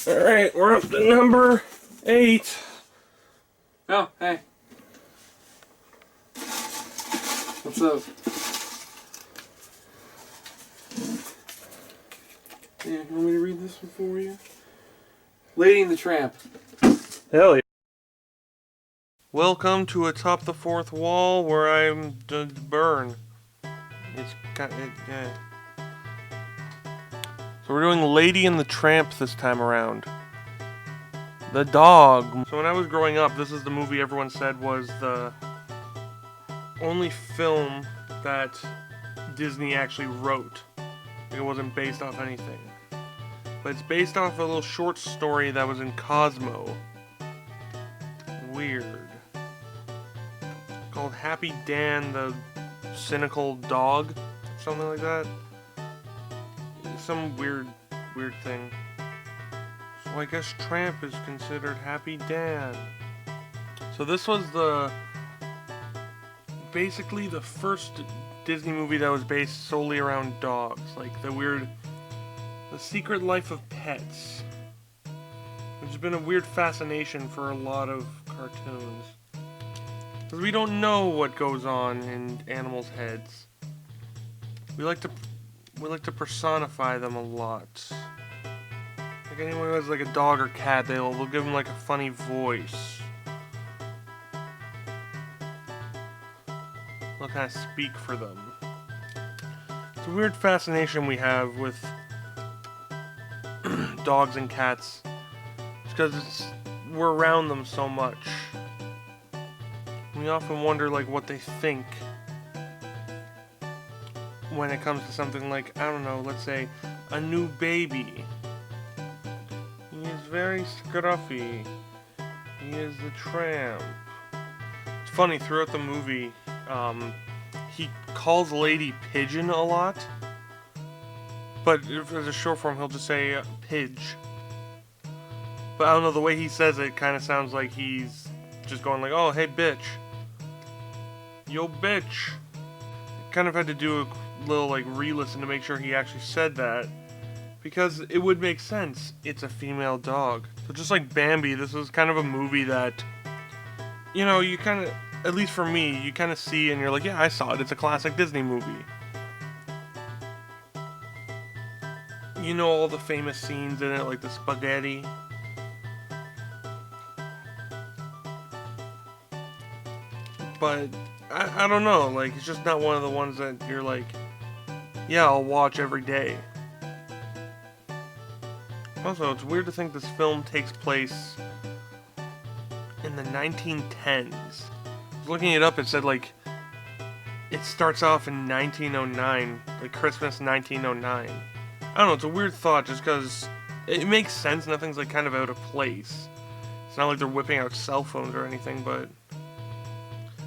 Alright, we're up to number 8. Oh, hey. What's up? Yeah, you want me to read this one for you? Lady and the Tramp. Hell yeah. Welcome to Atop the Fourth Wall, where I'm burn. It's kind of, yeah. So we're doing Lady and the Tramp this time around. The dog. So when I was growing up, this is the movie everyone said was the only film that Disney actually wrote. It wasn't based off anything. But it's based off a little short story that was in Cosmo. Weird. Called Happy Dan the Cynical Dog. Something like that. Some weird thing. So I guess Tramp is considered Happy Dan. So this was basically the first Disney movie that was based solely around dogs. Like The Secret Life of Pets. Which has been a weird fascination for a lot of cartoons. Because we don't know what goes on in animals' heads. We like to personify them a lot. Like anyone who has like a dog or cat, they'll give them like a funny voice. They'll kind of speak for them. It's a weird fascination we have with dogs and cats. It's because we're around them so much. We often wonder like what they think when it comes to something like, I don't know, let's say a new baby. He is very scruffy. He is the Tramp. It's funny, throughout the movie, he calls Lady Pigeon a lot. But if there's a short form, he'll just say Pidge. But I don't know, the way he says it kind of sounds like he's just going like, oh, hey, bitch. Yo, bitch. Kind of had to do a little like re-listen to make sure he actually said that. Because it would make sense. It's a female dog. So just like Bambi, this was kind of a movie that, you know, you kind of, at least for me, you kind of see and you're like, yeah, I saw it. It's a classic Disney movie. You know all the famous scenes in it, like the spaghetti. But, I don't know, like, it's just not one of the ones that you're like, yeah, I'll watch every day. Also, it's weird to think this film takes place in the 1910s. I was looking it up, it said, like, it starts off in 1909, like Christmas 1909. I don't know, it's a weird thought just because it makes sense, nothing's, like, kind of out of place. It's not like they're whipping out cell phones or anything, but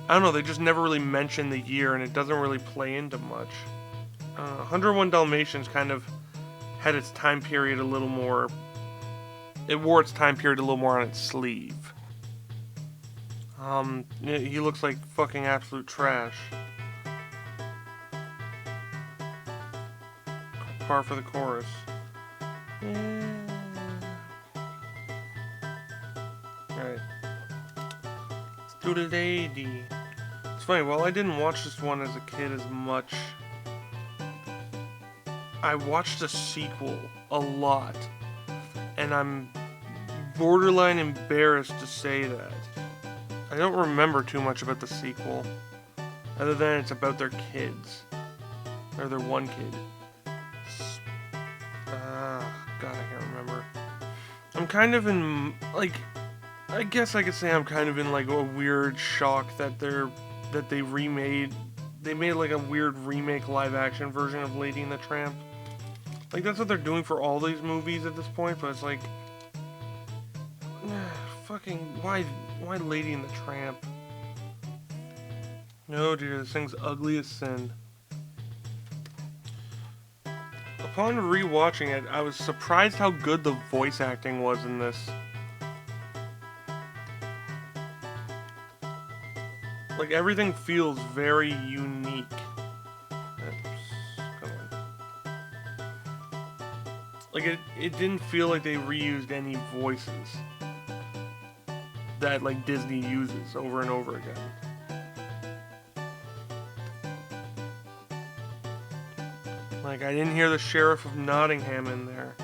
I don't know, they just never really mention the year, and it doesn't really play into much. 101 Dalmatians kind of had its time period a little more. It wore its time period a little more on its sleeve. He looks like fucking absolute trash. Par for the course. Alright. Let's do the lady. It's funny, while I didn't watch this one as a kid as much, I watched the sequel a lot, and I'm borderline embarrassed to say that. I don't remember too much about the sequel, other than it's about their kids, or their one kid. God, I can't remember. I'm kind of in, like, I guess I could say I'm kind of in, like, a weird shock that they made, like, a weird remake live-action version of Lady and the Tramp. Like, that's what they're doing for all these movies at this point, but it's like, fucking, why Lady and the Tramp? No, dude, this thing's ugly as sin. Upon rewatching it, I was surprised how good the voice acting was in this. Like, everything feels very unique. like it didn't feel like they reused any voices that like Disney uses over and over again. Like I didn't hear the Sheriff of Nottingham in there,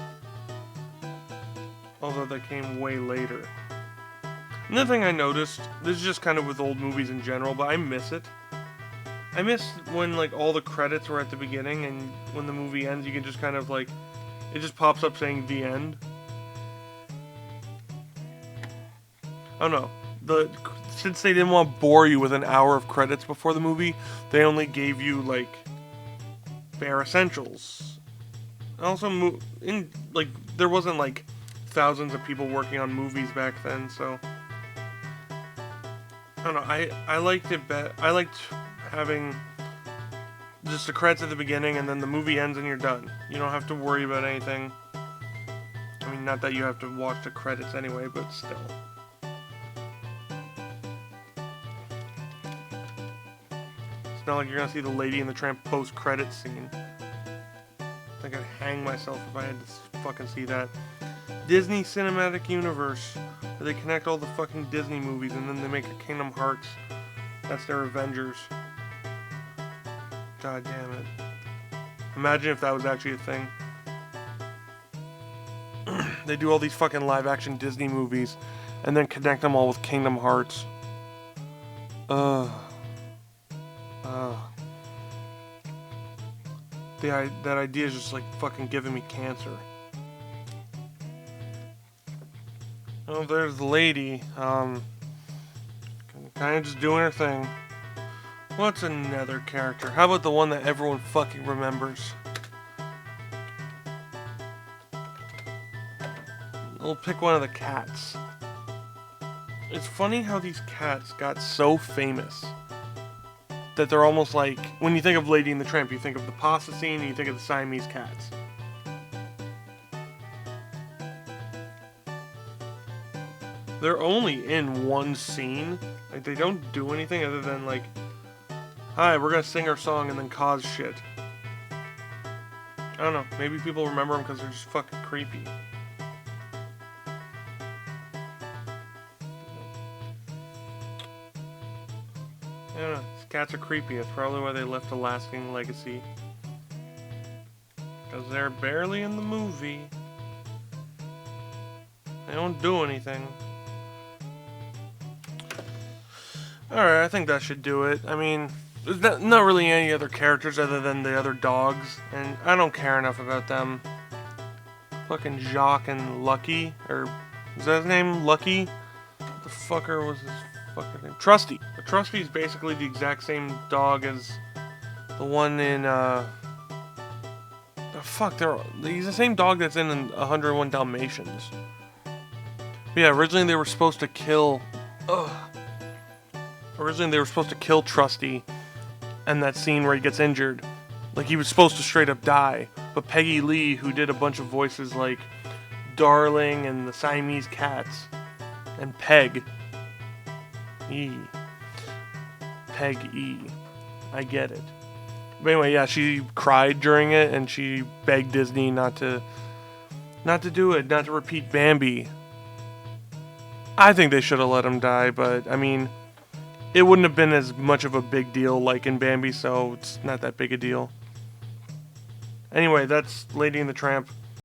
although that came way later. Another thing I noticed, this is just kind of with old movies in general, but I miss it. I miss when like all the credits were at the beginning, and when the movie ends, you can just kind of like, it just pops up saying the end. I don't know. Since they didn't want to bore you with an hour of credits before the movie, they only gave you like bare essentials. Also, there wasn't like thousands of people working on movies back then, so I don't know. I liked it better. I liked having just the credits at the beginning, and then the movie ends and you're done. You don't have to worry about anything. I mean, not that you have to watch the credits anyway, but still. It's not like you're gonna see the Lady and the Tramp post-credits scene. I think I'd hang myself if I had to fucking see that. Disney Cinematic Universe, where they connect all the fucking Disney movies and then they make a Kingdom Hearts. That's their Avengers. God damn it. Imagine if that was actually a thing. They do all these fucking live-action Disney movies and then connect them all with Kingdom Hearts. That idea is just like fucking giving me cancer. Oh, there's the lady. Kind of just doing her thing. What's another character? How about the one that everyone fucking remembers? We'll pick one of the cats. It's funny how these cats got so famous that they're almost like, when you think of Lady and the Tramp, you think of the pasta scene and you think of the Siamese cats. They're only in one scene. Like, they don't do anything other than like, hi, we're gonna sing our song and then cause shit. I don't know, maybe people remember them because they're just fucking creepy. I don't know, these cats are creepy. That's probably why they left a lasting legacy. Because they're barely in the movie. They don't do anything. Alright, I think that should do it. I mean, there's not really any other characters other than the other dogs, and I don't care enough about them. Fucking Jacques and Lucky, or is that his name? Lucky? What the fucker was his fucking name? Trusty. But Trusty is basically the exact same dog as the one in, he's the same dog that's in 101 Dalmatians. But yeah, originally they were supposed to kill Trusty in that scene where he gets injured. Like, he was supposed to straight up die. But Peggy Lee, who did a bunch of voices like Darling and the Siamese Cats, and Peg E. I get it. But anyway, yeah, she cried during it, and she begged Disney not to do it, not to repeat Bambi. I think they should have let him die, but, I mean, it wouldn't have been as much of a big deal like in Bambi, so it's not that big a deal. Anyway, that's Lady and the Tramp.